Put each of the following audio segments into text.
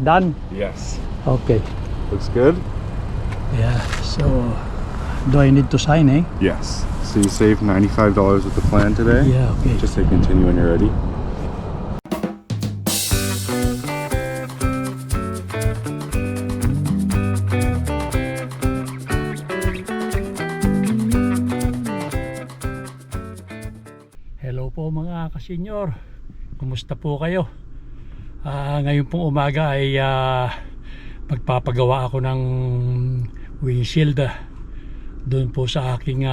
Done? Yes. Okay. Looks good? Yeah, so do I need to sign, eh? Yes. So you saved $95 with the plan today? Yeah, okay. Just say continue when you're ready. Hello po mga kasenyor. Kumusta po kayo? Ngayon pong umaga ay magpapagawa ako ng windshield doon po sa aking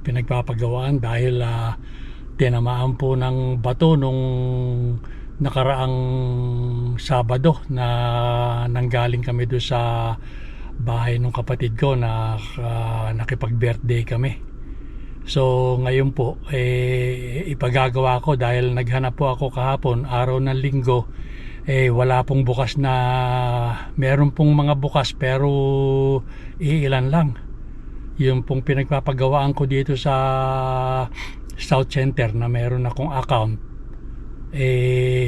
pinagpapagawaan dahil tinamaan po ng bato nung nakaraang Sabado na nanggaling kami doon sa bahay ng kapatid ko na nakipag-birthday kami. So ngayon po ipagagawa ko dahil naghanap po ako kahapon, araw ng Linggo, wala pong bukas na, meron pong mga bukas pero iilan lang. Yung pong pinagpapagawaan ko dito sa South Center na meron akong account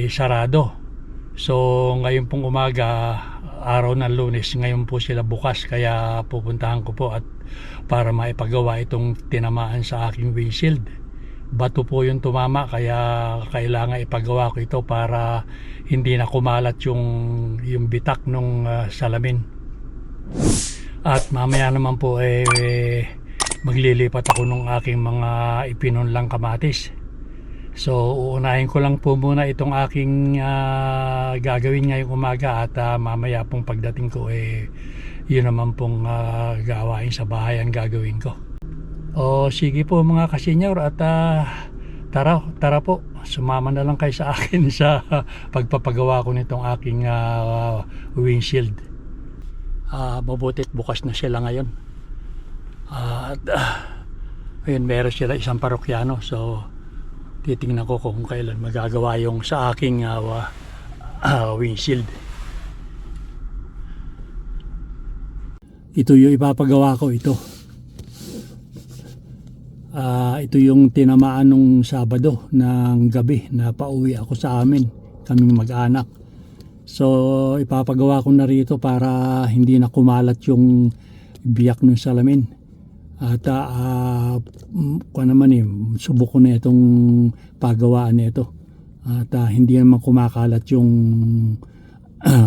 sarado. So ngayon pong umaga, araw ng Lunes, ngayon po sila bukas, kaya pupuntahan ko po at para maipagawa itong tinamaan sa aking windshield. Bato po yung tumama, kaya kailangan ipagawa ko ito para hindi na kumalat yung bitak nung salamin. At mamaya naman po maglilipat ako ng aking mga ipinunlang kamatis. So uunahin ko lang po muna itong aking gagawin ngayong umaga at mamaya pong pagdating ko yun naman pong gawain sa bahay ang gagawin ko. O sige po mga kasenyor, at tara po, sumama na lang kayo sa akin sa pagpapagawa ko nitong aking windshield. Mabutit bukas na sila ngayon. Ayun, meron sila isang parokyano, so titingnan ko kung kailan magagawa yung sa aking windshield. Ito yung ipapagawa ko, ito. Ito yung tinamaan nung Sabado ng gabi na pauwi ako sa amin, kaming mag-anak. So ipapagawa ko na rito para hindi na kumalat yung biyak ng salamin. At subok ko na itong pagawaan nito. At hindi naman kumakalat yung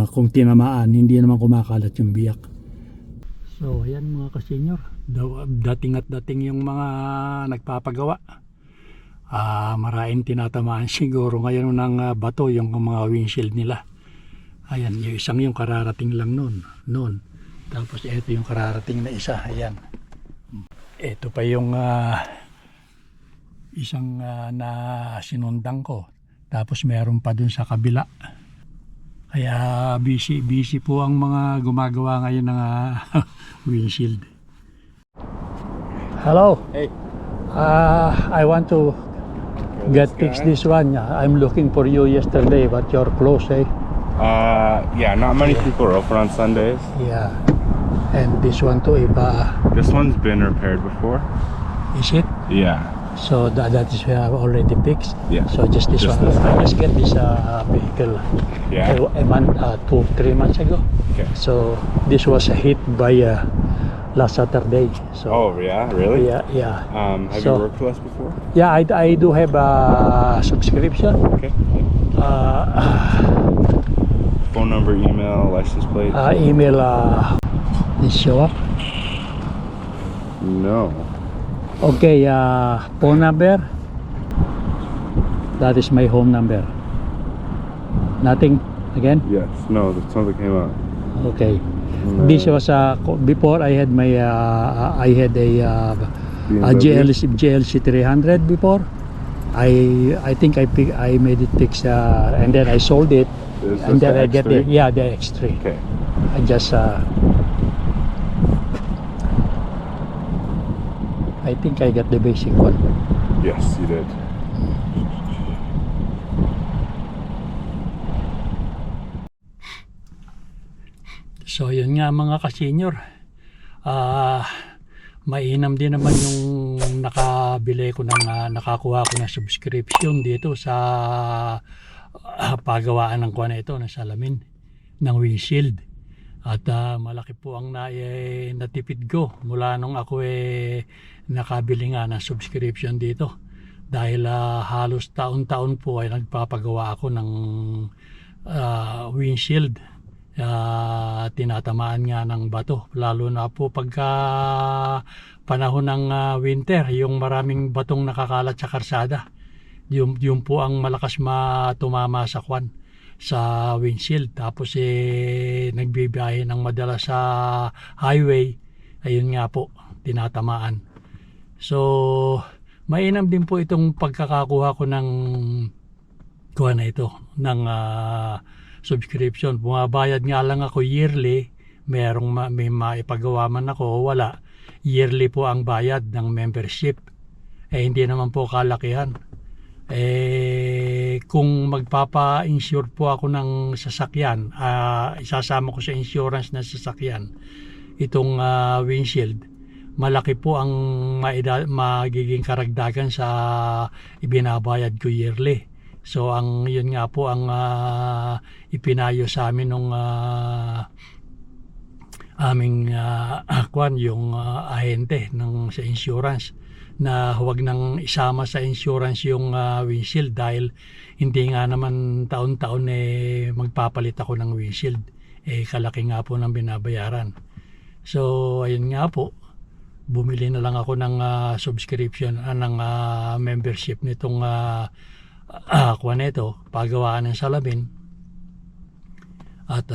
kung tinamaan, hindi naman kumakalat yung biyak. So ayan mga kasenyor, dating at dating yung mga nagpapagawa. Maraming tinatamaan siguro ngayon ng bato yung mga windshield nila. Ayan, yung isang yung kararating lang noon. Tapos ito yung kararating na isa, ayan. Ito pa yung isang na sinundang ko. Tapos meron pa dun sa kabila. Kaya busy po ang mga gumagawa ngayon ng windshield. Hello. Hey. I want to get fixed this one. I'm looking for you yesterday, but you're closed, eh? Yeah, not many people are open on Sundays. Yeah. And this one too, This one's been repaired before. is it? Yeah. So that is already fixed. Yeah. So just this Just one. this I one. just get this vehicle Yeah. a month, 2-3 months ago. Okay. So this was hit by last Saturday. So Oh yeah, really? yeah. Have So- you worked with us before? Yeah, I do have a subscription. Okay. Uh, Phone number, email, license plate. email this show up. No. Okay, phone number. That is my home number. Nothing again. Yes. No. Something came up. Okay. No. This was before I had my I had a GLC 300 before. I think I made it fix and then I sold it, Is and this then the I get X3? the X3. Okay. I just I think I got the basic one. Yes, you did. So yun nga mga kasenyor, mainam din naman yung nakabili ko ng nakakuha ko ng subscription dito sa pagawaan ng kuha na ito ng salamin. ng windshield. At malaki po ang natipid ko mula nung ako nakabili nga ng subscription dito. Dahil halos taon-taon po ay nagpapagawa ako ng windshield. Tinatamaan nga ng bato. Lalo na po pagka panahon ng winter, yung maraming batong nakakalat sa karsada. Yung po ang malakas tumama sa windshield. Tapos nagbibiyahe ng madalas sa highway, ayun nga po, tinatamaan. So mainam din po itong pagkakakuha ko ng subscription. Bumabayad nga lang ako yearly. May maipagawa man ako o wala, yearly po ang bayad ng membership. Hindi naman po kalakihan. Kung magpapa-insure po ako ng sasakyan, isasama ko sa insurance ng sasakyan itong windshield, malaki po ang magiging karagdagan sa ibinabayad ko yearly. So yun nga po ang ipinayo sa amin nung aming yung ahente sa insurance, na huwag nang isama sa insurance yung windshield dahil hindi nga naman taon-taon magpapalit ako ng windshield. Kalaki nga po ng binabayaran. So ayun nga po, bumili na lang ako ng subscription ng membership nitong pagawaan ng salamin. At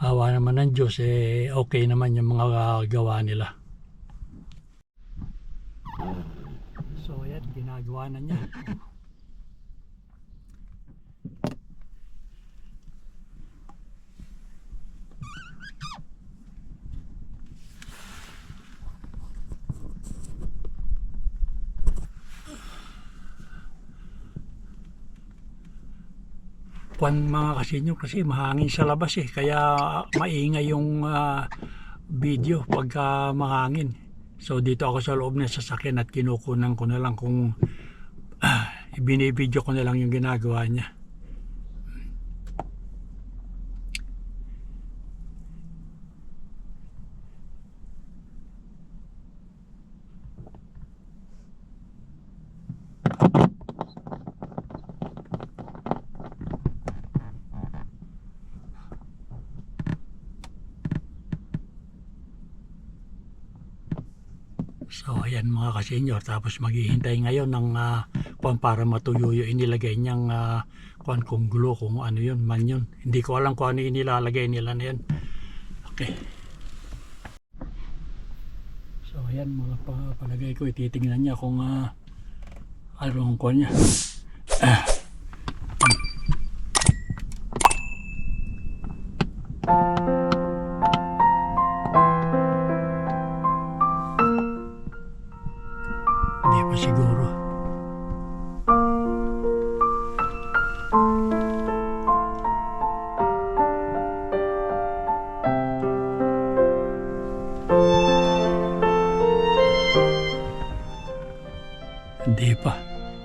awa naman ng Diyos, okay naman yung mga gawa nila. So ayan, ginagawa na niya. Mga kasinyo, kasi mahangin sa labas kaya maingay yung video pagka mahangin. So dito ako sa loob ng sasakyan at kinukunan ko na lang kung ibinibideo ko na lang yung ginagawa niya. So ayan mga kasenyor, tapos maghihintay ngayon ng para matuyo yung inilagay niyang kung gulo, kung ano yun man yun. Hindi ko alam kung ano yung nilalagay nila na yan. Okay. So ayan mga palagay ko, ititingnan niya kung anong kuha niya. Hindi pa siguro.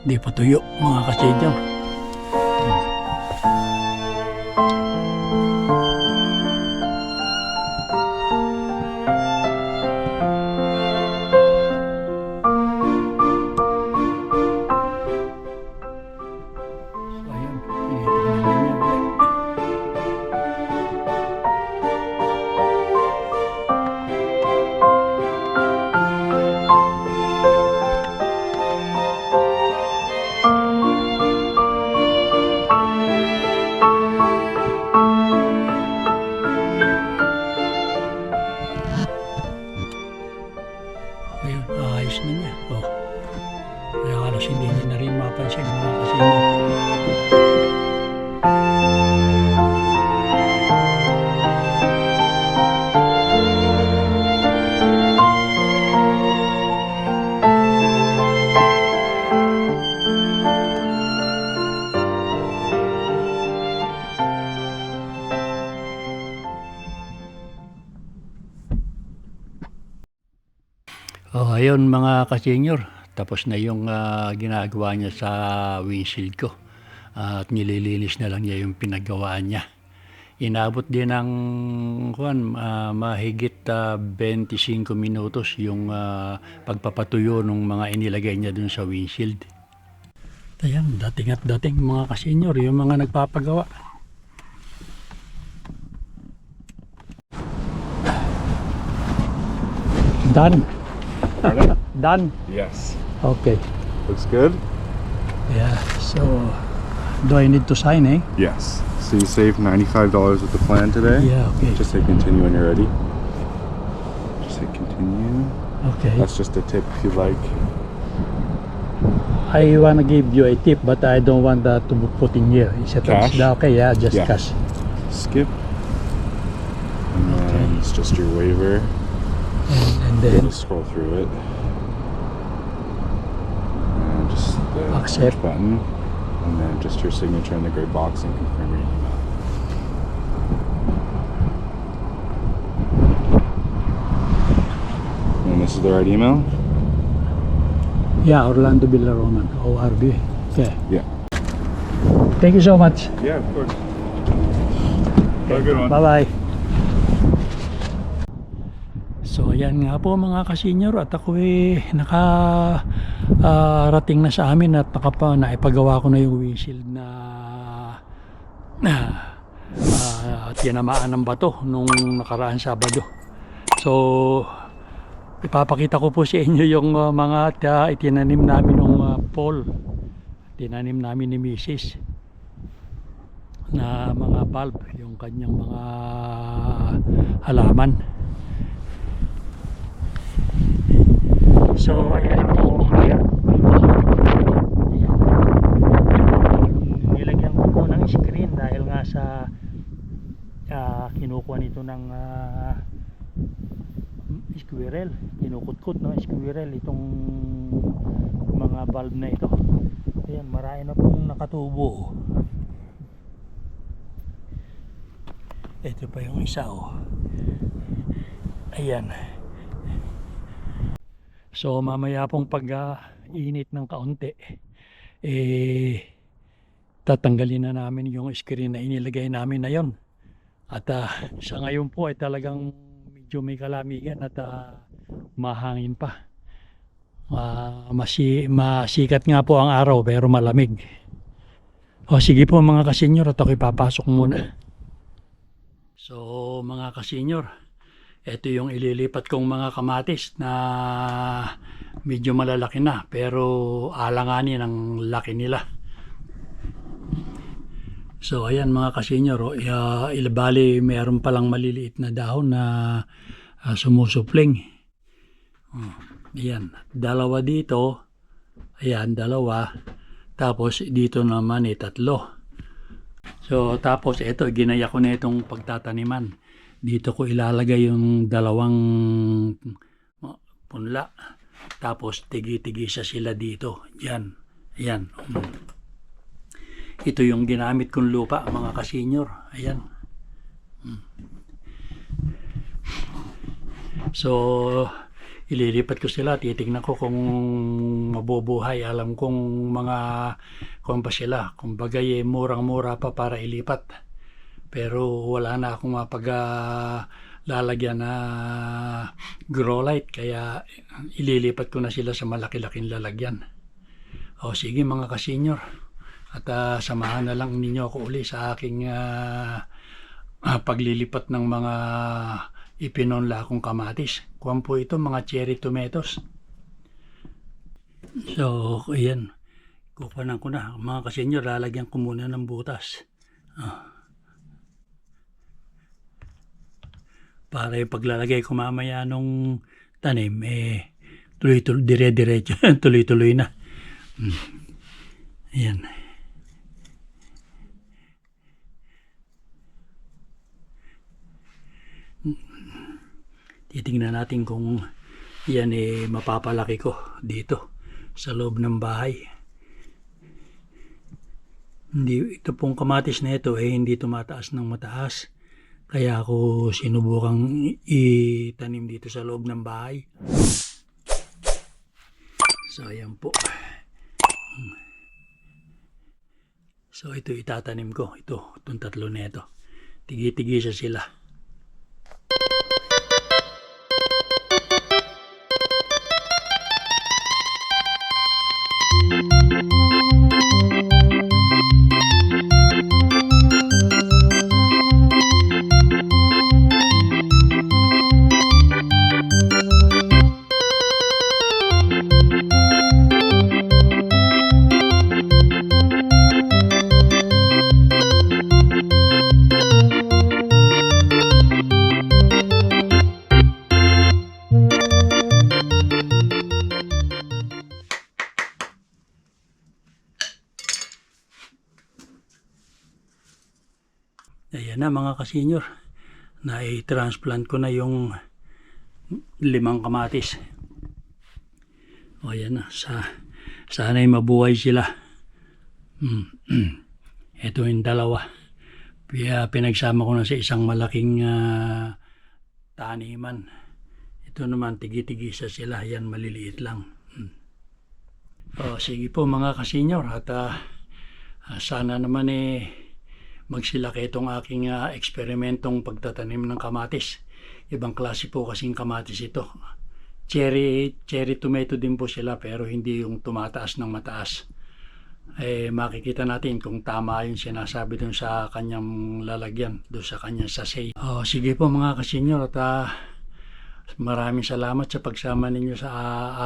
Hindi pa tuyo mga kasidyan. Ayos na niya. Kaya halos hindi niya na rin mapansin mga kasinyo. Ayun mga ka-senior, tapos na yung ginagawa niya sa windshield ko. At nililinis na lang niya yung pinagawaan niya. Inabot din ng mahigit 25 minutos yung pagpapatuyo ng mga inilagay niya dun sa windshield. Ayan, dating at dating mga kasenyor, yung mga nagpapagawa. Done. Done. Yes. Okay. Looks good? Yeah, so do I need to sign, eh? Yes. So you saved $95 with the plan today? Yeah, okay. Just say continue when you're ready. Just say continue. Okay. That's just a tip if you like. I wanna give you a tip, but I don't want that to be put in here. Is it Cash? okay? Yeah, just Yeah. cash. Skip. And then it's just your waiver. And then Just scroll through it. And just the Accept. push button. And then just your signature in the gray box and confirm your email. And this is the right email? yeah, Orlando Villaroman, ORB. Okay. Yeah. Thank you so much. Yeah, of course. Have a good one. Bye-bye. So ayan nga po mga kasenyor, at ako rating na sa amin at naipagawa ko na yung windshield na tinamaan ng bato nung nakaraan Sabado. So ipapakita ko po sa inyo yung mga itinanim namin ng pole, tinanim namin ni Mrs. na mga bulb, yung kanyang mga halaman. So ayan po, nilagyan ko po ng screen dahil nga sa kinukuha nito ng squirrel, kinukutkot ng squirrel itong mga bulb na ito. Ayan, marami na pong nakatubo. Ito pa yung isa, oh. Ayan. So mamaya pong pag-init ng kaunti, tatanggalin na namin yung screen na inilagay namin na yon. At sa ngayon po ay talagang medyo may kalamigan at mahangin pa. Masikat nga po ang araw pero malamig. O sige po mga kasenyor, at ako'y papasok muna. So mga kasenyor, ito yung ililipat kong mga kamatis na medyo malalaki na pero alanganin ang laki nila. So ayan mga kasenyor, ilabali mayroon palang maliliit na dahon na sumusupling. Ayan, dalawa dito, ayan, dalawa, tapos dito naman tatlo. So tapos ito, ginaya ko na itong pagtataniman. Dito ko ilalagay yung dalawang punla. Tapos tigi-tigisa sila dito. Yan. Ayan. Ito yung ginamit kong lupa mga kasenyor. Ayan. So ililipat ko sila. Titignan ko kung mabubuhay. Alam kong mga kung pa sila. Kung bagay murang-mura pa para ilipat. Pero wala na akong lalagyan na grow light, kaya ililipat ko na sila sa malaki-laking lalagyan. O sige mga kasenyor, at samahan na lang ninyo ako uli sa aking paglilipat ng mga ipinonla kong kamatis. Kuwan po ito, mga cherry tomatoes. So ayan, kukunan ko na mga kasenyor, lalagyan ko muna ng butas. Para yung paglalagay ko mamaya nung tanim, dire-diretso, tuloy-tuloy na. Ayan. Titingnan natin kung yan mapapalaki ko dito sa loob ng bahay. Ito pong kamatis na ito hindi tumataas ng mataas. Kaya ako sinubukang itanim dito sa loob ng bahay. So ayan po. So ito itatanim ko. Itong tatlo na ito. Tigi-tigisa sila. Ayan na mga kasenyor, na-transplant ko na yung 5 kamatis. O ayan na, sana'y mabuhay sila. Ito yung 2. Pinagsama ko na sa isang malaking taniman. Ito naman, tigi-tigisa sila. Yan, maliliit lang. O, sige po mga kasenyor, at sana naman magsilaki itong aking eksperimentong pagtatanim ng kamatis. Ibang klase po kasing kamatis ito. Cherry tomato din po sila, pero hindi yung tumataas ng mataas. Makikita natin kung tama yung sinasabi dun sa kanyang lalagyan, dun sa kanyang sachet. Sige po mga kasenyor, at maraming salamat sa pagsama ninyo sa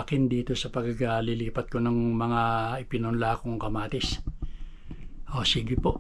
akin dito sa paglilipat ko ng mga ipinunla kong kamatis. Sige po.